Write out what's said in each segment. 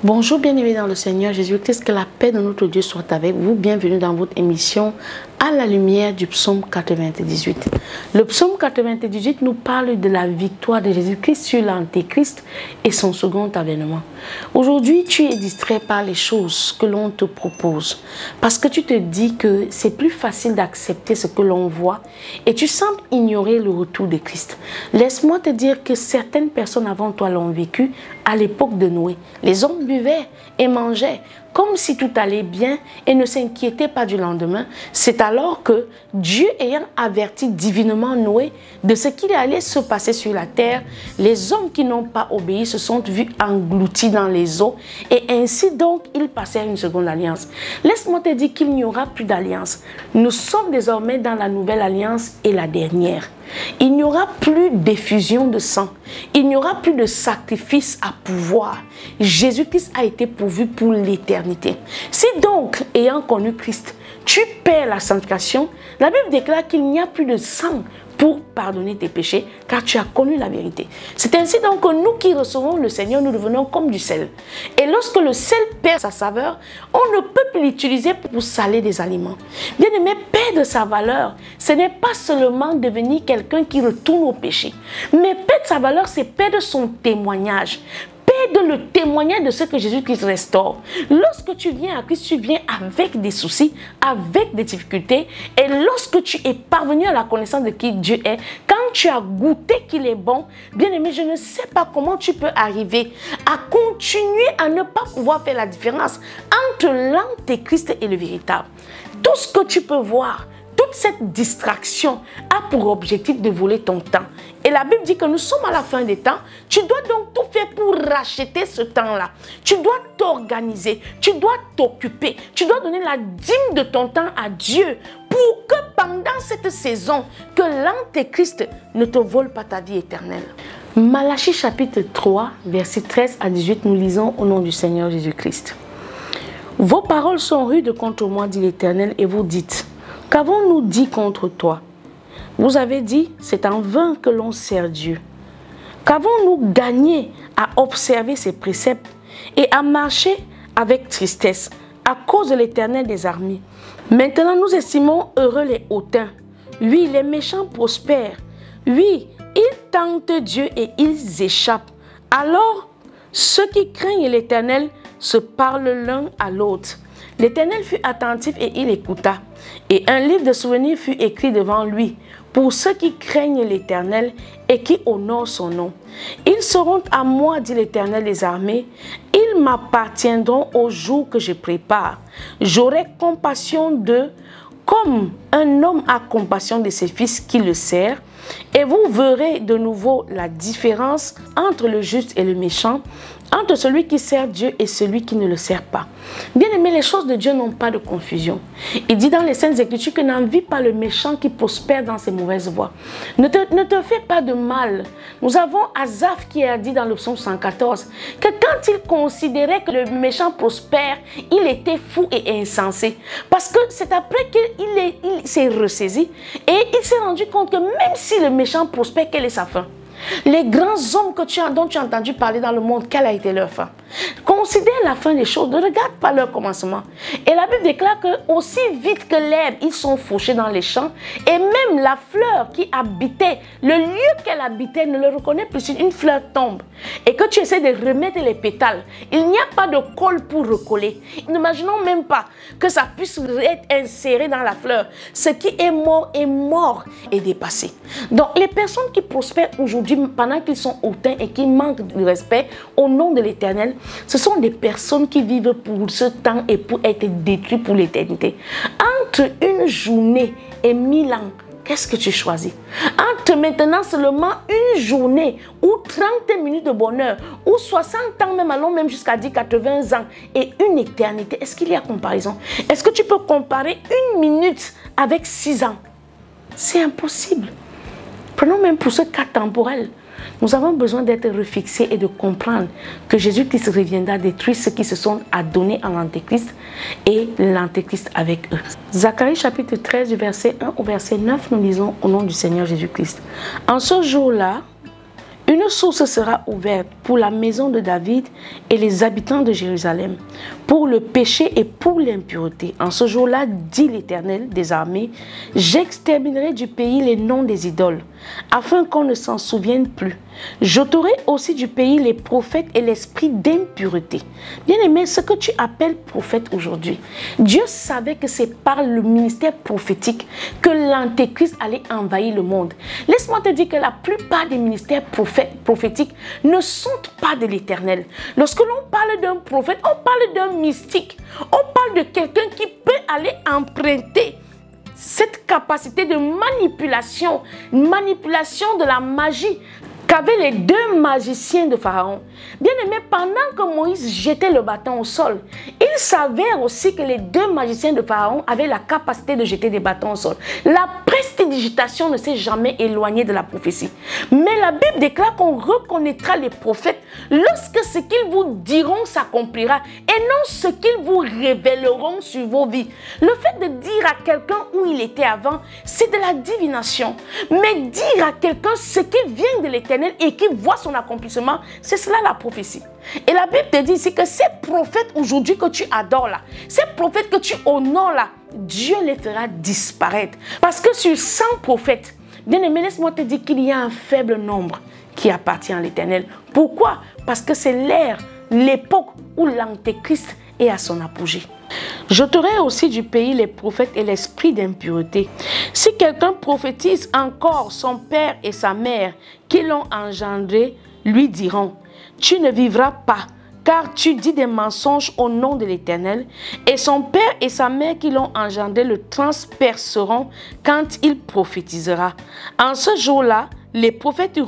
Bonjour bien-aimés dans le Seigneur Jésus-Christ, que la paix de notre Dieu soit avec vous. Bienvenue dans votre émission à la lumière du psaume 98. Le psaume 98 nous parle de la victoire de Jésus-Christ sur l'Antéchrist et son second avènement. Aujourd'hui, tu es distrait par les choses que l'on te propose parce que tu te dis que c'est plus facile d'accepter ce que l'on voit et tu sembles ignorer le retour de Christ. Laisse-moi te dire que certaines personnes avant toi l'ont vécu à l'époque de Noé. Les hommes buvaient et mangeaient comme si tout allait bien et ne s'inquiétaient pas du lendemain. C'est alors que Dieu, ayant averti divinement Noé de ce qu'il allait se passer sur la terre, les hommes qui n'ont pas obéi se sont vus engloutis dans les eaux et ainsi donc ils passèrent une seconde alliance. Laisse-moi te dire qu'il n'y aura plus d'alliance. Nous sommes désormais dans la nouvelle alliance et la dernière. Il n'y aura plus d'effusion de sang. Il n'y aura plus de sacrifice à pouvoir. Jésus-Christ a été pourvu pour l'éternité. Si donc, ayant connu Christ, tu perds la sanctification, la Bible déclare qu'il n'y a plus de sang pour pardonner tes péchés, car tu as connu la vérité. C'est ainsi donc que nous qui recevons le Seigneur, nous devenons comme du sel. Et lorsque le sel perd sa saveur, on ne peut plus l'utiliser pour saler des aliments. Bien aimé, perdre sa valeur, ce n'est pas seulement devenir quelqu'un qui retourne au péché, mais perdre sa valeur, c'est perdre son témoignage. De le témoignage de ce que Jésus-Christ restaure. Lorsque tu viens à Christ, tu viens avec des soucis, avec des difficultés. Et lorsque tu es parvenu à la connaissance de qui Dieu est, quand tu as goûté qu'il est bon, bien aimé, je ne sais pas comment tu peux arriver à continuer à ne pas pouvoir faire la différence entre l'antéchrist et le véritable. Tout ce que tu peux voir, toute cette distraction a pour objectif de voler ton temps. Et la Bible dit que nous sommes à la fin des temps. Tu dois donc tout faire pour racheter ce temps-là. Tu dois t'organiser, tu dois t'occuper, tu dois donner la dîme de ton temps à Dieu pour que pendant cette saison, que l'antéchrist ne te vole pas ta vie éternelle. Malachie chapitre 3, versets 13 à 18, nous lisons au nom du Seigneur Jésus-Christ. Vos paroles sont rudes contre moi, dit l'Éternel, et vous dites: qu'avons-nous dit contre toi? Vous avez dit, c'est en vain que l'on sert Dieu. Qu'avons-nous gagné à observer ses préceptes et à marcher avec tristesse à cause de l'Éternel des armées? Maintenant, nous estimons heureux les hautains. Oui, les méchants prospèrent. Oui, ils tentent Dieu et ils échappent. Alors, ceux qui craignent l'Éternel se parlent l'un à l'autre. L'Éternel fut attentif et il écouta. Et un livre de souvenirs fut écrit devant lui pour ceux qui craignent l'Éternel et qui honorent son nom. Ils seront à moi, dit l'Éternel des armées. Ils m'appartiendront au jour que je prépare. J'aurai compassion d'eux comme un homme a compassion de ses fils qui le servent. Et vous verrez de nouveau la différence entre le juste et le méchant, entre celui qui sert Dieu et celui qui ne le sert pas. Bien aimé, les choses de Dieu n'ont pas de confusion. Il dit dans les Saintes Écritures que n'envie pas le méchant qui prospère dans ses mauvaises voies. Ne te fais pas de mal. Nous avons Asaph qui a dit dans le psaume 114 que quand il considérait que le méchant prospère, il était fou et insensé. Parce que c'est après qu'il s'est ressaisi et il s'est rendu compte que même si le méchant prospère, quelle est sa fin? Les grands hommes dont tu as entendu parler dans le monde, quelle a été leur fin? Considère la fin des choses, ne regarde pas leur commencement. Et la Bible déclare que aussi vite que l'herbe, ils sont fauchés dans les champs. Et même la fleur qui habitait, le lieu qu'elle habitait ne le reconnaît plus. Une fleur tombe. Et que tu essaies de remettre les pétales, il n'y a pas de colle pour recoller. N'imaginons même pas que ça puisse être inséré dans la fleur. Ce qui est mort et dépassé. Donc les personnes qui prospèrent aujourd'hui, pendant qu'ils sont hautains et qui manquent de respect au nom de l'Éternel, ce sont des personnes qui vivent pour ce temps et pour être détruites pour l'éternité. Entre une journée et 1000 ans, qu'est-ce que tu choisis? Entre maintenant seulement une journée ou 30 minutes de bonheur ou 60 ans, même allons même jusqu'à 80 ans et une éternité, est-ce qu'il y a comparaison? Est-ce que tu peux comparer une minute avec 6 ans? C'est impossible. Prenons même pour ce cas temporel. Nous avons besoin d'être refixés et de comprendre que Jésus-Christ reviendra détruire ceux qui se sont adonnés à l'Antéchrist et l'Antéchrist avec eux. Zacharie chapitre 13 du verset 1 au verset 9, nous lisons au nom du Seigneur Jésus-Christ. En ce jour-là, Une source sera ouverte pour la maison de David et les habitants de Jérusalem, pour le péché et pour l'impureté. En ce jour-là, dit l'Éternel des armées, j'exterminerai du pays les noms des idoles, afin qu'on ne s'en souvienne plus. J'ôterai aussi du pays les prophètes et l'esprit d'impureté. Bien-aimé, ce que tu appelles prophète aujourd'hui, Dieu savait que c'est par le ministère prophétique que l'Antéchrist allait envahir le monde. Laisse-moi te dire que la plupart des ministères prophétiques ne sont pas de l'Éternel. Lorsque l'on parle d'un prophète, on parle d'un mystique. On parle de quelqu'un qui peut aller emprunter cette capacité de manipulation de la magie qu'avaient les deux magiciens de Pharaon. Bien aimé, pendant que Moïse jetait le bâton au sol, il s'avère aussi que les deux magiciens de Pharaon avaient la capacité de jeter des bâtons au sol. La prestidigitation ne s'est jamais éloignée de la prophétie. Mais la Bible déclare qu'on reconnaîtra les prophètes lorsque ce qu'ils vous diront s'accomplira et non ce qu'ils vous révéleront sur vos vies. Le fait de dire à quelqu'un où il était avant, c'est de la divination. Mais dire à quelqu'un ce qui vient de l'Éternel et qui voit son accomplissement, c'est cela la prophétie. Et la Bible te dit ici que ces prophètes aujourd'hui que tu adores là, ces prophètes que tu honores là, Dieu les fera disparaître. Parce que sur 100 prophètes, bien aimé, laisse-moi te dire qu'il y a un faible nombre qui appartient à l'Éternel. Pourquoi? Parce que c'est l'ère, l'époque où l'Antéchrist est à son apogée. J'ôterai aussi du pays les prophètes et l'esprit d'impureté. Si quelqu'un prophétise encore, son père et sa mère qui l'ont engendré lui diront, tu ne vivras pas, car tu dis des mensonges au nom de l'Éternel, et son père et sa mère qui l'ont engendré le transperceront quand il prophétisera. En ce jour-là, les prophètes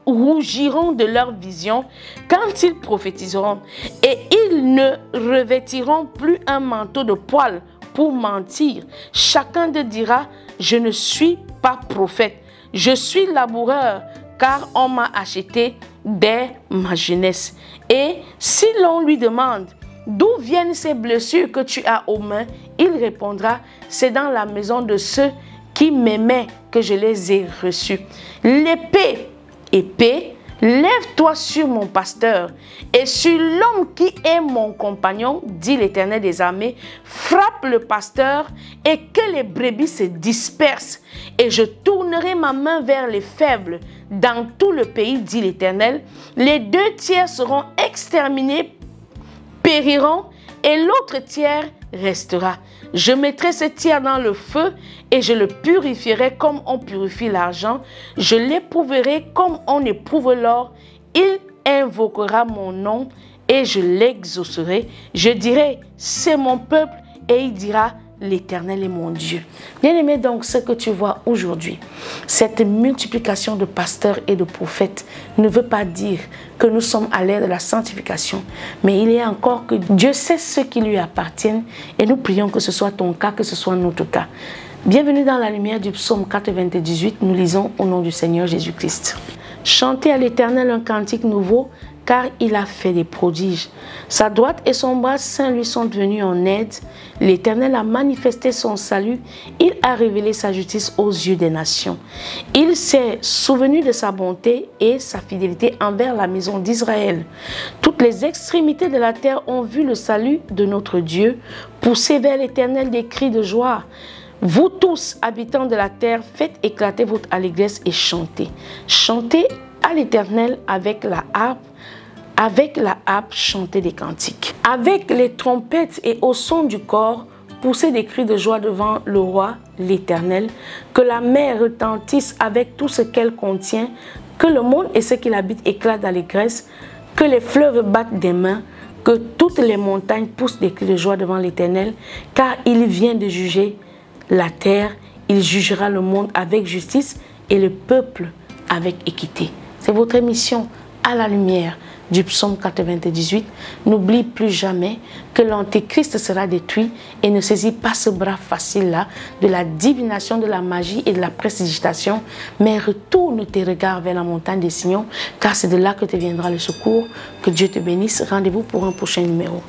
rougiront de leur vision quand ils prophétiseront, et ils ne revêtiront plus un manteau de poil pour mentir. Chacun d'eux dira, je ne suis pas prophète, je suis laboureur, car on m'a acheté dès ma jeunesse. Et si l'on lui demande, d'où viennent ces blessures que tu as aux mains, il répondra, c'est dans la maison de ceux qui m'aimaient que je les ai reçus. L'épée, épée, lève-toi sur mon pasteur et sur l'homme qui est mon compagnon, dit l'Éternel des armées, frappe le pasteur et que les brebis se dispersent. Et je tournerai ma main vers les faibles dans tout le pays, dit l'Éternel. Les 2/3 seront exterminés, périront, et l'autre tiers restera. Je mettrai ce tiers dans le feu et je le purifierai comme on purifie l'argent. Je l'éprouverai comme on éprouve l'or. Il invoquera mon nom et je l'exaucerai. Je dirai, c'est mon peuple, et il dira, l'Éternel est mon Dieu. Bien-aimé, donc ce que tu vois aujourd'hui, cette multiplication de pasteurs et de prophètes ne veut pas dire que nous sommes à l'ère de la sanctification, mais il y a encore que Dieu sait ce qui lui appartient et nous prions que ce soit ton cas, que ce soit notre cas. Bienvenue dans la lumière du psaume 98, nous lisons au nom du Seigneur Jésus-Christ. Chantez à l'Éternel un cantique nouveau, car il a fait des prodiges. Sa droite et son bras saint lui sont venus en aide. L'Éternel a manifesté son salut. Il a révélé sa justice aux yeux des nations. Il s'est souvenu de sa bonté et sa fidélité envers la maison d'Israël. Toutes les extrémités de la terre ont vu le salut de notre Dieu. Poussez vers l'Éternel des cris de joie. Vous tous, habitants de la terre, faites éclater votre allégresse et chantez. Chantez à l'Éternel avec la harpe. Avec la harpe, chantez des cantiques. Avec les trompettes et au son du cor, poussez des cris de joie devant le roi, l'Éternel. Que la mer retentisse avec tout ce qu'elle contient. Que le monde et ce qu'il habite éclatent d'allégresse. Que les fleuves battent des mains. Que toutes les montagnes poussent des cris de joie devant l'Éternel. Car il vient de juger la terre. Il jugera le monde avec justice et le peuple avec équité. C'est votre émission à la lumière du psaume 98. N'oublie plus jamais que l'Antéchrist sera détruit et ne saisis pas ce bras facile-là de la divination, de la magie et de la prestidigitation, mais retourne tes regards vers la montagne des Sion, car c'est de là que te viendra le secours. Que Dieu te bénisse. Rendez-vous pour un prochain numéro.